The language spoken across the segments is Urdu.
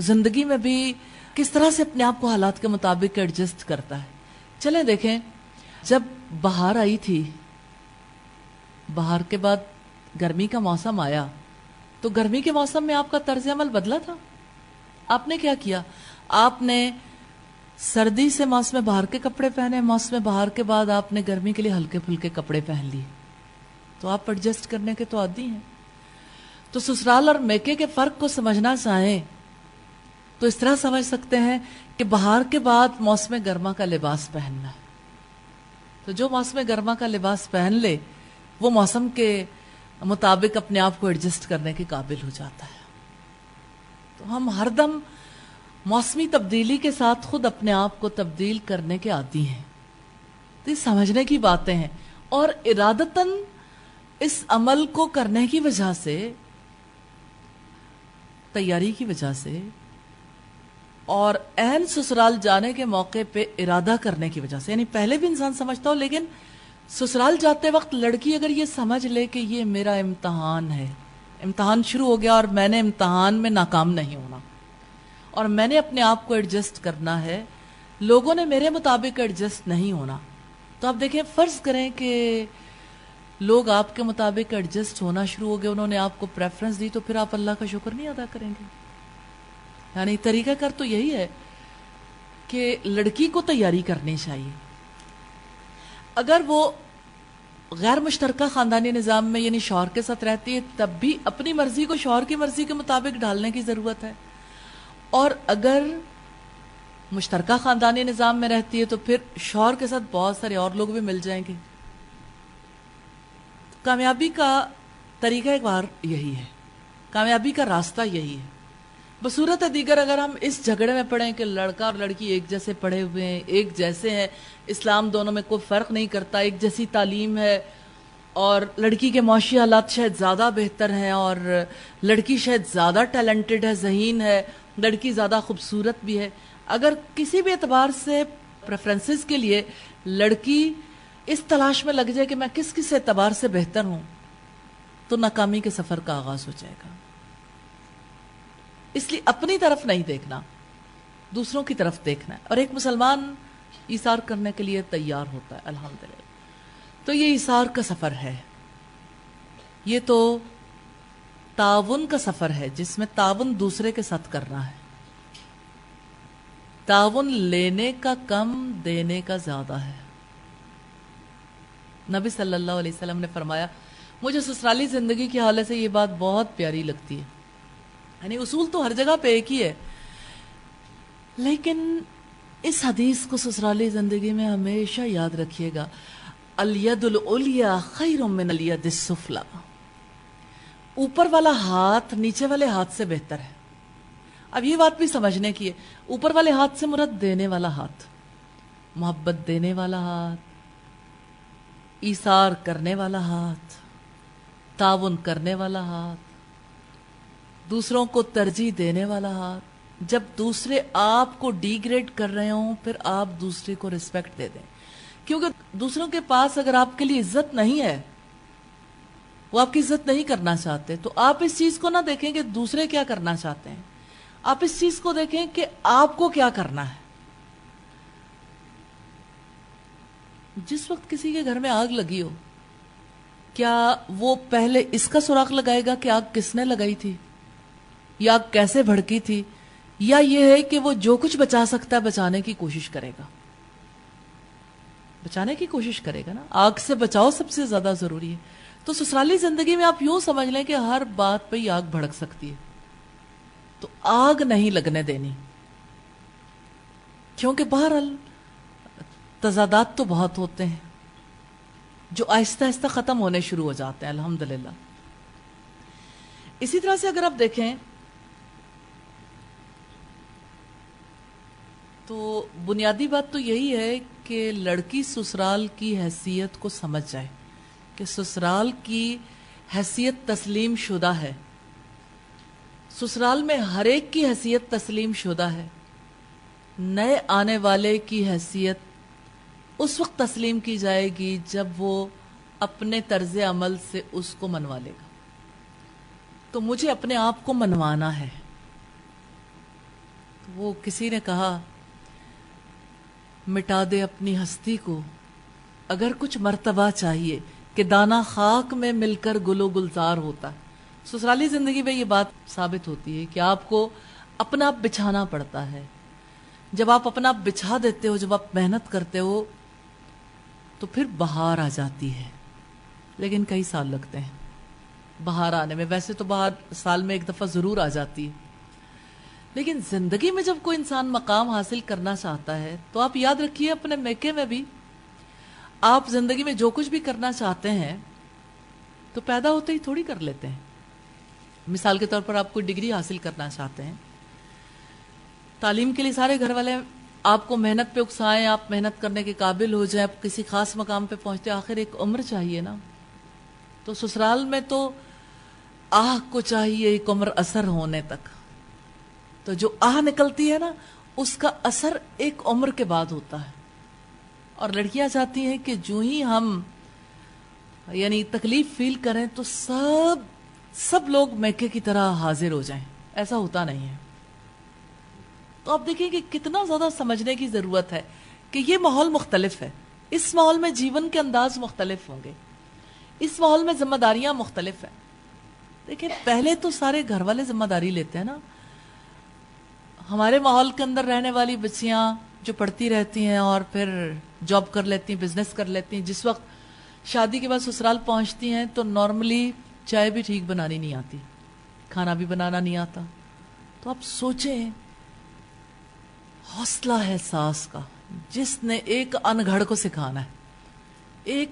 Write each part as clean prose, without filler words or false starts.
زندگی میں بھی کس طرح سے اپنے آپ کو حالات کے مطابق ایڈجسٹ کرتا ہے. چلیں دیکھیں، جب بہار آئی تھی، بہار کے بعد گرمی کا موسم آیا، تو گرمی کے موسم میں آپ کا طرز عمل بدلا تھا. آپ نے کیا کیا؟ آپ نے سردی سے موسم بہار کے کپڑے پہنے، موسم بہار کے بعد آپ نے گرمی کے لیے ہلکے پھلکے کپڑے پہن لیے. تو آپ ایڈجسٹ کرنے کے تو عادی ہیں. تو سسرال اور میکے کے فرق کو سمجھنا چاہیں تو اس طرح سمجھ سکتے ہیں کہ بہار کے بعد موسم گرما کا لباس پہننا ہے. تو جو موسم گرما کا لباس پہن لے وہ موسم کے مطابق اپنے آپ کو ایڈجسٹ کرنے کے قابل ہو جاتا ہے. تو ہم ہر دم موسمی تبدیلی کے ساتھ خود اپنے آپ کو تبدیل کرنے کے عادی ہیں. تو یہ سمجھنے کی باتیں ہیں، اور ارادتاً اس عمل کو کرنے کی وجہ سے، تیاری کی وجہ سے، اور عین سسرال جانے کے موقع پہ ارادہ کرنے کی وجہ سے، یعنی پہلے بھی انسان سمجھتا ہو، لیکن سسرال جاتے وقت لڑکی اگر یہ سمجھ لے کہ یہ میرا امتحان ہے، امتحان شروع ہو گیا اور میں نے امتحان میں ناکام نہیں ہونا، اور میں نے اپنے آپ کو ایڈجسٹ کرنا ہے، لوگوں نے میرے مطابق ایڈجسٹ نہیں ہونا. تو آپ دیکھیں، فرض کریں کہ لوگ آپ کے مطابق ایڈجسٹ ہونا شروع ہو گئے، انہوں نے آپ کو پریفرنس دی، تو پھر آپ اللہ کا شکر نہیں ادا کریں گے. یعنی طریقہ کار تو یہی ہے کہ لڑکی کو تیاری کرنی چاہیے. اگر وہ غیر مشترکہ خاندانی نظام میں یعنی شوہر کے ساتھ رہتی ہے، تب بھی اپنی مرضی کو شوہر کی مرضی کے مطابق ڈھالنے کی ضرورت ہے. اور اگر مشترکہ خاندانی نظام میں رہتی ہے تو پھر شوہر کے ساتھ بہت سارے اور لوگ بھی مل جائیں گے. کامیابی کا طریقہ ایک بار یہی ہے، کامیابی کا راستہ یہی ہے. بصورت دیگر اگر ہم اس جھگڑے میں پڑیں کہ لڑکا اور لڑکی ایک جیسے پڑھے ہوئے ہیں، ایک جیسے ہیں، اسلام دونوں میں کوئی فرق نہیں کرتا، ایک جیسی تعلیم ہے، اور لڑکی کے معاشی حالات شاید زیادہ بہتر ہیں، اور لڑکی شاید زیادہ ٹیلنٹڈ ہے، ذہین ہے، لڑکی زیادہ خوبصورت بھی ہے، اگر کسی بھی اعتبار سے پریفرنسز کے لیے لڑکی اس تلاش میں لگ جائے کہ میں کس کس اعتبار سے بہتر ہوں، تو ناکامی کے سفر کا آغاز ہو جائے گا. اس لیے اپنی طرف نہیں دیکھنا، دوسروں کی طرف دیکھنا ہے. اور ایک مسلمان ایثار کرنے کے لیے تیار ہوتا ہے الحمدللہ. تو یہ ایثار کا سفر ہے، یہ تو تعاون کا سفر ہے جس میں تعاون دوسرے کے ساتھ کرنا ہے. تعاون لینے کا کم، دینے کا زیادہ ہے. نبی صلی اللہ علیہ وسلم نے فرمایا، مجھے سسرالی زندگی کے حوالے سے یہ بات بہت پیاری لگتی ہے. یعنی اصول تو ہر جگہ پہ ایک ہی ہے، لیکن اس حدیث کو سسرالی زندگی میں ہمیشہ یاد رکھیے گا، الید العلیٰ خیر من الید السفلیٰ. اوپر والا ہاتھ نیچے والے ہاتھ سے بہتر ہے. اب یہ بات بھی سمجھنے کی ہے، اوپر والے ہاتھ سے مراد دینے والا ہاتھ، محبت دینے والا ہاتھ، ایثار کرنے والا ہاتھ، تعاون کرنے والا ہاتھ، دوسروں کو ترجیح دینے والا ہاتھ. جب دوسرے آپ کو ڈی گریڈ کر رہے ہوں، پھر آپ دوسرے کو ریسپیکٹ دے دیں، کیونکہ دوسروں کے پاس اگر آپ کے لیے عزت نہیں ہے، وہ آپ کی عزت نہیں کرنا چاہتے، تو آپ اس چیز کو نہ دیکھیں کہ دوسرے کیا کرنا چاہتے ہیں، آپ اس چیز کو دیکھیں کہ آپ کو کیا کرنا ہے. جس وقت کسی کے گھر میں آگ لگی ہو، کیا وہ پہلے اس کا سراغ لگائے گا کہ آگ کس نے لگائی تھی، یا آگ کیسے بھڑکی تھی، یا یہ ہے کہ وہ جو کچھ بچا سکتا ہے بچانے کی کوشش کرے گا؟ بچانے کی کوشش کرے گا نا. آگ سے بچاؤ سب سے زیادہ ضروری ہے. تو سسرالی زندگی میں آپ یوں سمجھ لیں کہ ہر بات پہ ہی آگ بھڑک سکتی ہے، تو آگ نہیں لگنے دینی، کیونکہ بہرحال تضادات تو بہت ہوتے ہیں جو آہستہ آہستہ ختم ہونے شروع ہو جاتے ہیں الحمدللہ. اسی طرح سے اگر آپ دیکھیں تو بنیادی بات تو یہی ہے کہ لڑکی سسرال کی حیثیت کو سمجھ جائے کہ سسرال کی حیثیت تسلیم شدہ ہے، سسرال میں ہر ایک کی حیثیت تسلیم شدہ ہے. نئے آنے والے کی حیثیت اس وقت تسلیم کی جائے گی جب وہ اپنے طرز عمل سے اس کو منوا لے گا. تو مجھے اپنے آپ کو منوانا ہے. وہ کسی نے کہا مٹا دے اپنی ہستی کو اگر کچھ مرتبہ چاہیے کہ دانا خاک میں مل کر گل و گلزار ہوتا ہے. سسرالی زندگی میں یہ بات ثابت ہوتی ہے کہ آپ کو اپنا آپ بچھانا پڑتا ہے. جب آپ اپنا آپ بچھا دیتے ہو، جب آپ محنت کرتے ہو تو پھر بہار آ جاتی ہے. لیکن کئی سال لگتے ہیں بہار آنے میں. ویسے تو بہار سال میں ایک دفعہ ضرور آ جاتی ہے، لیکن زندگی میں جب کوئی انسان مقام حاصل کرنا چاہتا ہے تو آپ یاد رکھیے اپنے میکے میں بھی آپ زندگی میں جو کچھ بھی کرنا چاہتے ہیں تو پیدا ہوتے ہی تھوڑی کر لیتے ہیں. مثال کے طور پر آپ کوئی ڈگری حاصل کرنا چاہتے ہیں، تعلیم کے لیے سارے گھر والے آپ کو محنت پہ اکسائیں، آپ محنت کرنے کے قابل ہو جائیں، آپ کسی خاص مقام پہ پہنچتے، آخر ایک عمر چاہیے نا. تو سسرال میں تو آہ کو چاہیے ایک عمر اثر ہونے تک. تو جو آہ نکلتی ہے نا اس کا اثر ایک عمر کے بعد ہوتا ہے. اور لڑکیاں چاہتی ہیں کہ جو ہی ہم یعنی تکلیف فیل کریں تو سب لوگ میکے کی طرح حاضر ہو جائیں. ایسا ہوتا نہیں ہے. تو آپ دیکھیں کہ کتنا زیادہ سمجھنے کی ضرورت ہے کہ یہ ماحول مختلف ہے. اس ماحول میں جیون کے انداز مختلف ہوں گے، اس ماحول میں ذمہ داریاں مختلف ہیں. دیکھیں پہلے تو سارے گھر والے ذمہ داری لیتے ہیں نا. ہمارے ماحول کے اندر رہنے والی بچیاں جو پڑھتی رہتی ہیں اور پھر جاب کر لیتی ہیں، بزنس کر لیتی ہیں، جس وقت شادی کے بعد سسرال پہنچتی ہیں تو نارملی چائے بھی ٹھیک بنانی نہیں آتی، کھانا بھی بنانا نہیں آتا. تو آپ سوچیں حوصلہ ہے ساس کا جس نے ایک انگھڑ کو سکھانا ہے، ایک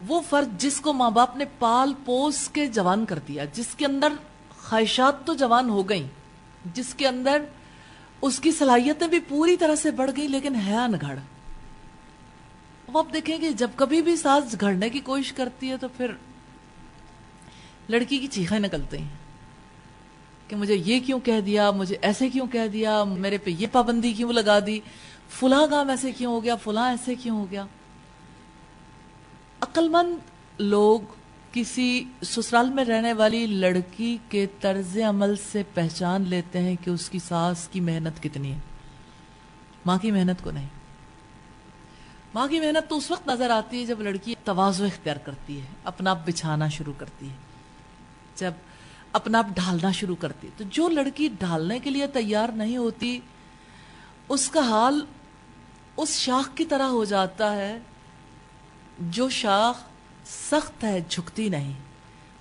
وہ فرد جس کو ماں باپ نے پال پوس کے جوان کر دیا، جس کے اندر خواہشات تو جوان ہو گئیں، جس کے اندر اس کی صلاحیتیں بھی پوری طرح سے بڑھ گئی، لیکن ہے انگھڑ. اب آپ دیکھیں کہ جب کبھی بھی ساس جھگڑنے کی کوشش کرتی ہے تو پھر لڑکی کی چیخیں نکلتی ہیں کہ مجھے یہ کیوں کہہ دیا، مجھے ایسے کیوں کہہ دیا، میرے پہ یہ پابندی کیوں لگا دی، فلاں کام ایسے کیوں ہو گیا، فلاں ایسے کیوں ہو گیا. عقل مند لوگ کسی سسرال میں رہنے والی لڑکی کے طرز عمل سے پہچان لیتے ہیں کہ اس کی ساس کی محنت کتنی ہے، ماں کی محنت کو نہیں. ماں کی محنت تو اس وقت نظر آتی ہے جب لڑکی تواضع اختیار کرتی ہے، اپنا آپ بچھانا شروع کرتی ہے، جب اپنا آپ ڈھالنا شروع کرتی ہے. تو جو لڑکی ڈھالنے کے لیے تیار نہیں ہوتی اس کا حال اس شاخ کی طرح ہو جاتا ہے جو شاخ سخت ہے جھکتی نہیں.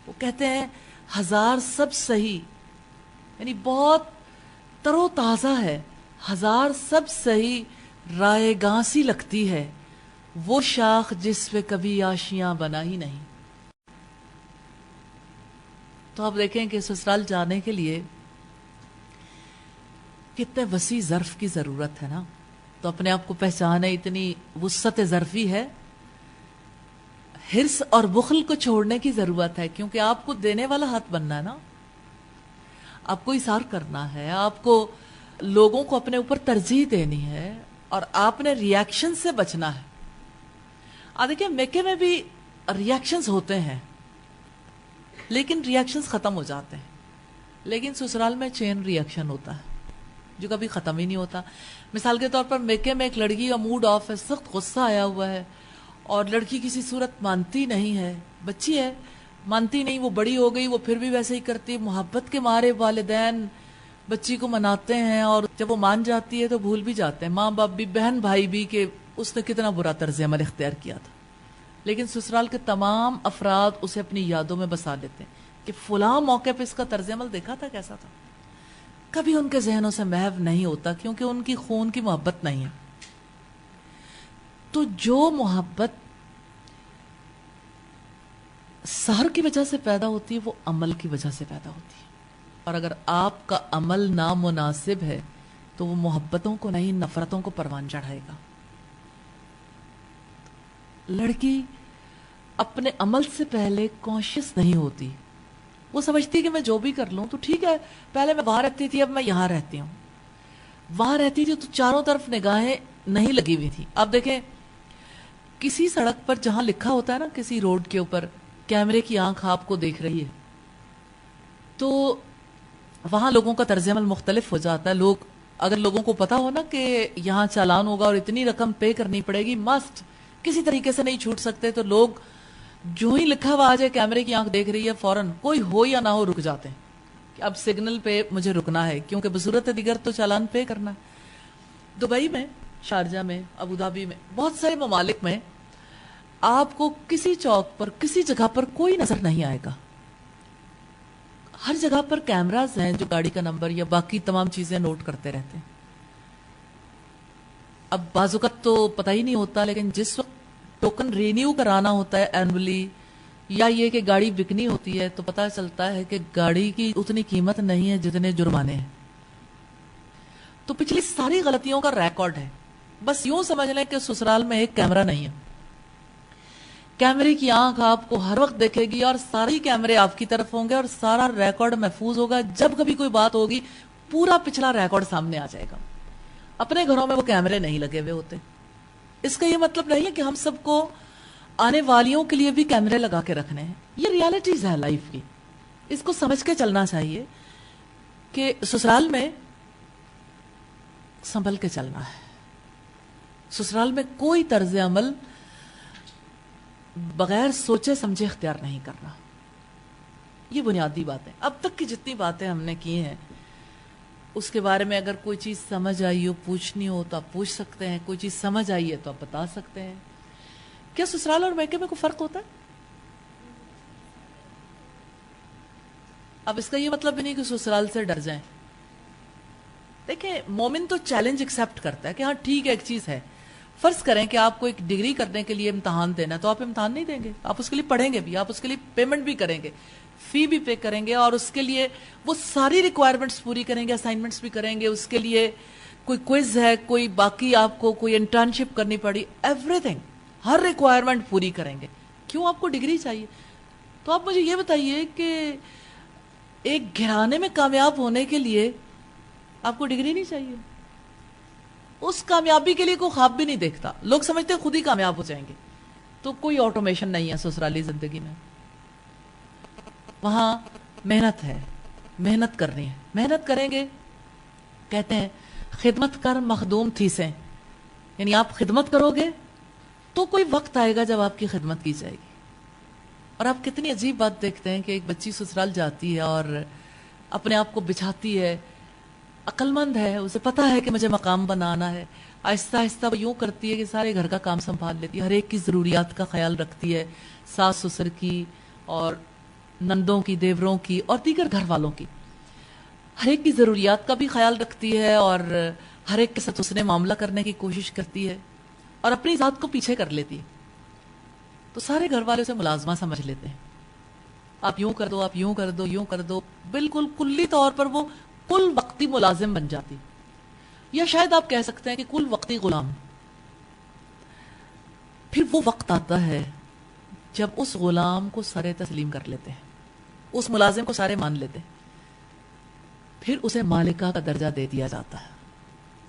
وہ کہتے ہیں ہزار سب سہی، یعنی بہت تر و تازہ ہے، ہزار سب سہی رائے گاں سی لگتی ہے وہ شاخ جس پہ کبھی آشیاں بنا ہی نہیں. تو آپ دیکھیں کہ سسرال جانے کے لیے کتنے وسیع ظرف کی ضرورت ہے نا. تو اپنے آپ کو پہچانے، اتنی وسعت ظرفی ہے. حرص اور بخل کو چھوڑنے کی ضرورت ہے، کیونکہ آپ کو دینے والا ہاتھ بننا ہے نا. آپ کو اثار کرنا ہے، آپ کو لوگوں کو اپنے اوپر ترجیح دینی ہے، اور آپ نے ری ایکشن سے بچنا ہے. دیکھیں میکے میں بھی ری ایکشنز ہوتے ہیں لیکن ری ایکشنز ختم ہو جاتے ہیں. لیکن سسرال میں چین ری ایکشن ہوتا ہے جو کبھی ختم ہی نہیں ہوتا. مثال کے طور پر میکے میں ایک لڑکی کا موڈ آف ہے، سخت غصہ آیا ہوا ہے، اور لڑکی کسی صورت مانتی نہیں ہے، بچی ہے مانتی نہیں، وہ بڑی ہو گئی وہ پھر بھی ویسے ہی کرتی. محبت کے مارے والدین بچی کو مناتے ہیں، اور جب وہ مان جاتی ہے تو بھول بھی جاتے ہیں، ماں باپ بھی، بہن بھائی بھی، کہ اس نے کتنا برا طرز عمل اختیار کیا تھا. لیکن سسرال کے تمام افراد اسے اپنی یادوں میں بسا لیتے ہیں کہ فلاں موقع پہ اس کا طرز عمل دیکھا تھا کیسا تھا. کبھی ان کے ذہنوں سے محو نہیں ہوتا کیونکہ ان کی خون کی محبت نہیں ہے. تو جو محبت سحر کی وجہ سے پیدا ہوتی ہے وہ عمل کی وجہ سے پیدا ہوتی ہے، اور اگر آپ کا عمل نامناسب ہے تو وہ محبتوں کو نہیں نفرتوں کو پروان چڑھائے گا. لڑکی اپنے عمل سے پہلے کانشیس نہیں ہوتی، وہ سمجھتی کہ میں جو بھی کر لوں تو ٹھیک ہے، پہلے میں وہاں رہتی تھی اب میں یہاں رہتی ہوں. وہاں رہتی تھی تو چاروں طرف نگاہیں نہیں لگی ہوئی تھی. آپ دیکھیں کسی سڑک پر جہاں لکھا ہوتا ہے نا کسی روڈ کے اوپر کیمرے کی آنکھ آپ کو دیکھ رہی ہے، تو وہاں لوگوں کا طرز عمل مختلف ہو جاتا ہے. لوگ اگر لوگوں کو پتا ہو نا کہ یہاں چالان ہوگا اور اتنی رقم پے کرنی پڑے گی، مسٹ، کسی طریقے سے نہیں چھوٹ سکتے، تو لوگ جو ہی لکھا ہوا آ جائے کیمرے کی آنکھ دیکھ رہی ہے فوراً، کوئی ہو یا نہ ہو رک جاتے ہیں کہ اب سگنل پہ مجھے رکنا ہے، کیونکہ بصورت دیگر تو چالان پے کرنا ہے۔ دبئی میں، شارجہ میں، ابوظہبی میں، بہت سارے ممالک میں آپ کو کسی چوک پر، کسی جگہ پر کوئی نظر نہیں آئے گا، ہر جگہ پر کیمراز ہیں جو گاڑی کا نمبر یا باقی تمام چیزیں نوٹ کرتے رہتے ہیں۔ اب بعض اوقات تو پتہ ہی نہیں ہوتا، لیکن جس وقت ٹوکن رینیو کرانا ہوتا ہے اینولی، یا یہ کہ گاڑی بکنی ہوتی ہے، تو پتہ چلتا ہے کہ گاڑی کی اتنی قیمت نہیں ہے جتنے جرمانے ہیں۔ تو پچھلی ساری غلطیوں کا ریکارڈ ہے۔ بس یوں سمجھ لیں کہ سسرال میں ایک کیمرہ نہیں ہے، کیمرے کی آنکھ آپ کو ہر وقت دیکھے گی، اور ساری کیمرے آپ کی طرف ہوں گے، اور سارا ریکارڈ محفوظ ہوگا۔ جب کبھی کوئی بات ہوگی پورا پچھلا ریکارڈ سامنے آ جائے گا۔ اپنے گھروں میں وہ کیمرے نہیں لگے ہوئے ہوتے۔ اس کا یہ مطلب نہیں ہے کہ ہم سب کو آنے والیوں کے لیے بھی کیمرے لگا کے رکھنے ہیں، یہ ریالٹیز ہے لائف کی، اس کو سمجھ کے چلنا چاہیے کہ سسرال میں سنبھل کے چلنا ہے۔ سسرال میں کوئی طرز عمل بغیر سوچے سمجھے اختیار نہیں کرنا، یہ بنیادی بات ہے۔ اب تک کی جتنی باتیں ہم نے کی ہیں اس کے بارے میں اگر کوئی چیز سمجھ آئی ہو، پوچھنی ہو تو آپ پوچھ سکتے ہیں، کوئی چیز سمجھ آئی ہے تو آپ بتا سکتے ہیں۔ کیا سسرال اور میکے میں کوئی فرق ہوتا ہے؟ اب اس کا یہ مطلب بھی نہیں کہ سسرال سے ڈر جائیں۔ دیکھیں، مومن تو چیلنج ایکسیپٹ کرتا ہے کہ ہاں ٹھیک ہے، ایک چیز ہے، فرض کریں کہ آپ کو ایک ڈگری کرنے کے لیے امتحان دینا ہے، تو آپ امتحان نہیں دیں گے، آپ اس کے لیے پڑھیں گے بھی، آپ اس کے لیے پیمنٹ بھی کریں گے، فی بھی پے کریں گے، اور اس کے لیے وہ ساری ریکوائرمنٹس پوری کریں گے، اسائنمنٹس بھی کریں گے، اس کے لیے کوئی کوئز ہے، کوئی باقی آپ کو کوئی انٹرنشپ کرنی پڑی، ایوری تھنگ، ہر ریکوائرمنٹ پوری کریں گے۔ کیوں آپ کو ڈگری چاہیے؟ تو آپ مجھے یہ بتائیے کہ ایک گھرانے میں کامیاب ہونے کے لیے آپ کو ڈگری نہیں چاہیے؟ اس کامیابی کے لیے کوئی خواب بھی نہیں دیکھتا، لوگ سمجھتے ہیں خود ہی کامیاب ہو جائیں گے۔ تو کوئی آٹومیشن نہیں ہے سسرالی زندگی میں، وہاں محنت ہے، محنت کرنی ہے، محنت کریں گے۔ کہتے ہیں خدمت کر مخدوم تھی سے، یعنی آپ خدمت کرو گے تو کوئی وقت آئے گا جب آپ کی خدمت کی جائے گی۔ اور آپ کتنی عجیب بات دیکھتے ہیں کہ ایک بچی سسرال جاتی ہے اور اپنے آپ کو بچھاتی ہے، عقل مند ہے، اسے پتا ہے کہ مجھے مقام بنانا ہے، آہستہ آہستہ وہ یوں کرتی ہے کہ سارے گھر کا کام سنبھال لیتی ہے، ہر ایک کی ضروریات کا خیال رکھتی ہے، ساس سسر کی اور نندوں کی، دیوروں کی اور دیگر گھر والوں کی، ہر ایک کی ضروریات کا بھی خیال رکھتی ہے، اور ہر ایک کے ساتھ اس نے معاملہ کرنے کی کوشش کرتی ہے، اور اپنی ذات کو پیچھے کر لیتی ہے۔ تو سارے گھر والے اسے ملازمہ سمجھ لیتے ہیں، آپ یوں کر دو، آپ یوں کر دو، یوں کر دو، بالکل کلی طور پر وہ کل وقتی ملازم بن جاتی، یا شاید آپ کہہ سکتے ہیں کہ کل وقتی غلام۔ پھر وہ وقت آتا ہے جب اس غلام کو سارے تسلیم کر لیتے ہیں، اس ملازم کو سارے مان لیتے ہیں، پھر اسے مالکہ کا درجہ دے دیا جاتا ہے،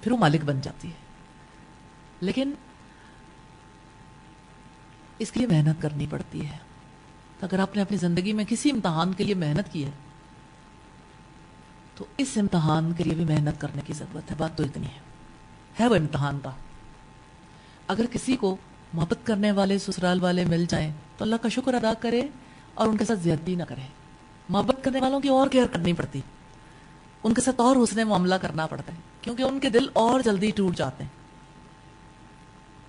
پھر وہ مالک بن جاتی ہے۔ لیکن اس کے لیے محنت کرنی پڑتی ہے۔ تو اگر آپ نے اپنی زندگی میں کسی امتحان کے لیے محنت کی ہے تو اس امتحان کے لیے بھی محنت کرنے کی ضرورت ہے۔ بات تو اتنی ہے وہ امتحان کا۔ اگر کسی کو محبت کرنے والے سسرال والے مل جائیں تو اللہ کا شکر ادا کرے اور ان کے ساتھ زیادتی نہ کرے۔ محبت کرنے والوں کی اور کیئر کرنی پڑتی، ان کے ساتھ اور حسن معاملہ کرنا پڑتا ہے، کیونکہ ان کے دل اور جلدی ٹوٹ جاتے ہیں۔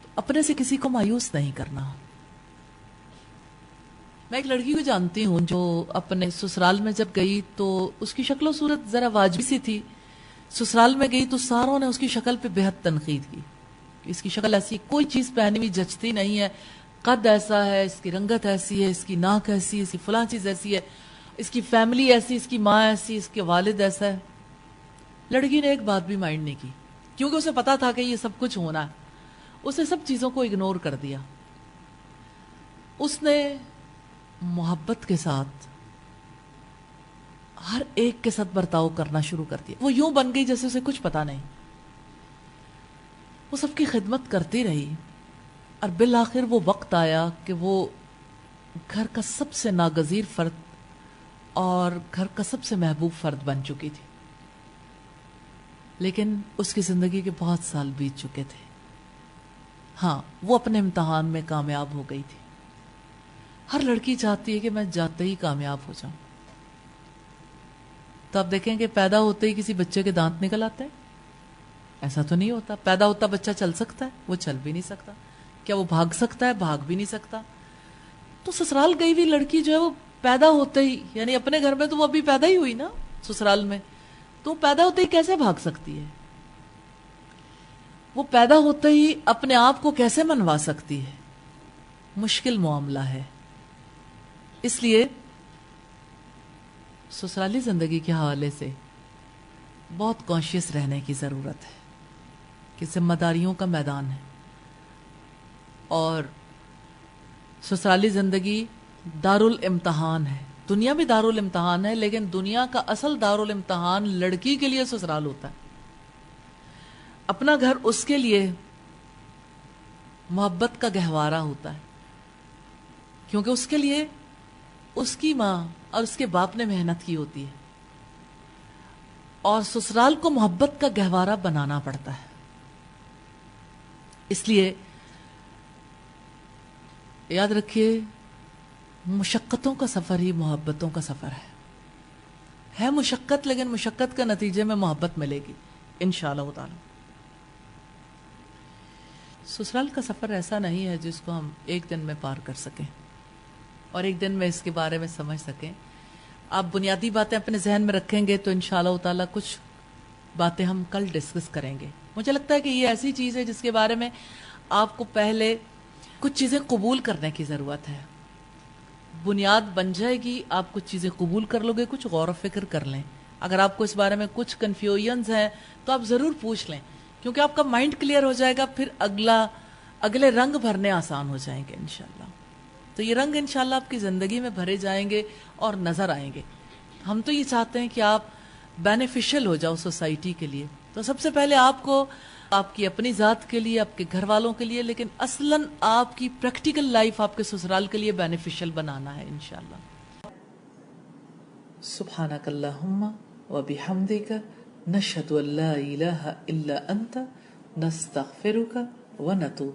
تو اپنے سے کسی کو مایوس نہیں کرنا۔ میں ایک لڑکی کو جانتی ہوں جو اپنے سسرال میں جب گئی تو اس کی شکل و صورت ذرا واجبی سی تھی، سسرال میں گئی تو ساروں نے اس کی شکل پہ بہت تنقید کی، اس کی شکل ایسی، کوئی چیز پہنی ہوئی جچتی نہیں ہے، قد ایسا ہے، اس کی رنگت ایسی ہے، اس کی ناک ایسی ہے، اس کی فلاں چیز ایسی ہے، اس کی فیملی ایسی، اس کی ماں ایسی، اس کے والد ایسا ہے۔ لڑکی نے ایک بات بھی مائنڈ نہیں کی، کیونکہ اسے پتا تھا کہ یہ سب کچھ ہونا ہے، اس نے سب چیزوں کو اگنور کر دیا۔ اس نے محبت کے ساتھ ہر ایک کے ساتھ برتاؤ کرنا شروع کر دیا، وہ یوں بن گئی جیسے اسے کچھ پتا نہیں، وہ سب کی خدمت کرتی رہی، اور بالآخر وہ وقت آیا کہ وہ گھر کا سب سے ناگزیر فرد اور گھر کا سب سے محبوب فرد بن چکی تھی۔ لیکن اس کی زندگی کے بہت سال بیت چکے تھے. ہاں وہ اپنے امتحان میں کامیاب ہو گئی تھی. ہر لڑکی چاہتی ہے کہ میں جاتے ہی کامیاب ہو جاؤں. تو آپ دیکھیں کہ پیدا ہوتے ہی کسی بچے کے دانت نکل آتے ہیں؟ ایسا تو نہیں ہوتا. پیدا ہوتا بچہ چل سکتا ہے؟ وہ چل بھی نہیں سکتا. کیا وہ بھاگ سکتا ہے؟ بھاگ بھی نہیں سکتا. تو سسرال گئی ہوئی لڑکی جو ہے وہ پیدا ہوتے ہی، یعنی اپنے گھر میں تو وہ ابھی پیدا ہی ہوئی نا سسرال میں، تو پیدا ہوتے ہی کیسے بھاگ سکتی ہے؟ وہ پیدا ہوتے ہی اپنے آپ کو کیسے منوا سکتی ہے؟ مشکل معاملہ ہے. اس لیے سسرالی زندگی کے حوالے سے بہت کانشیس رہنے کی ضرورت ہے کہ ذمہ داریوں کا میدان ہے. اور سسرالی زندگی دارالامتحان ہے. دنیا بھی دارالامتحان ہے، لیکن دنیا کا اصل دارالامتحان لڑکی کے لیے سسرال ہوتا ہے. اپنا گھر اس کے لیے محبت کا گہوارہ ہوتا ہے، کیونکہ اس کے لیے اس کی ماں اور اس کے باپ نے محنت کی ہوتی ہے، اور سسرال کو محبت کا گہوارہ بنانا پڑتا ہے. اس لیے یاد رکھیے، مشقتوں کا سفر ہی محبتوں کا سفر ہے مشقت، لیکن مشقت کے نتیجے میں محبت ملے گی انشاءاللہ تعالی. سسرال کا سفر ایسا نہیں ہے جس کو ہم ایک دن میں پار کر سکیں اور ایک دن میں اس کے بارے میں سمجھ سکیں. آپ بنیادی باتیں اپنے ذہن میں رکھیں گے تو انشاءاللہ تعالی کچھ باتیں ہم کل ڈسکس کریں گے. مجھے لگتا ہے کہ یہ ایسی چیز ہے جس کے بارے میں آپ کو پہلے کچھ چیزیں قبول کرنے کی ضرورت ہے. بنیاد بن جائے گی، آپ کچھ چیزیں قبول کر لو گے، کچھ غور و فکر کر لیں. اگر آپ کو اس بارے میں کچھ کنفیوژنز ہیں تو آپ ضرور پوچھ لیں، کیونکہ آپ کا مائنڈ کلیئر ہو جائے گا، پھر اگلے رنگ بھرنے آسان ہو جائیں گے انشاءاللہ. تو یہ رنگ انشاءاللہ آپ کی زندگی میں بھرے جائیں گے اور نظر آئیں گے. ہم تو یہ چاہتے ہیں کہ آپ بینیفیشل ہو جاؤ سوسائٹی کے لیے. تو سب سے پہلے آپ کو آپ کی اپنی ذات کے لیے، آپ کے گھر والوں کے لیے، لیکن اصلاً آپ کی پریکٹیکل لائف آپ کے سسرال کے لیے بینیفیشل بنانا ہے انشاءاللہ. سبحانک اللہم و بحمدک نشہد ان لا الہ الا انت نستغفرک و نتوب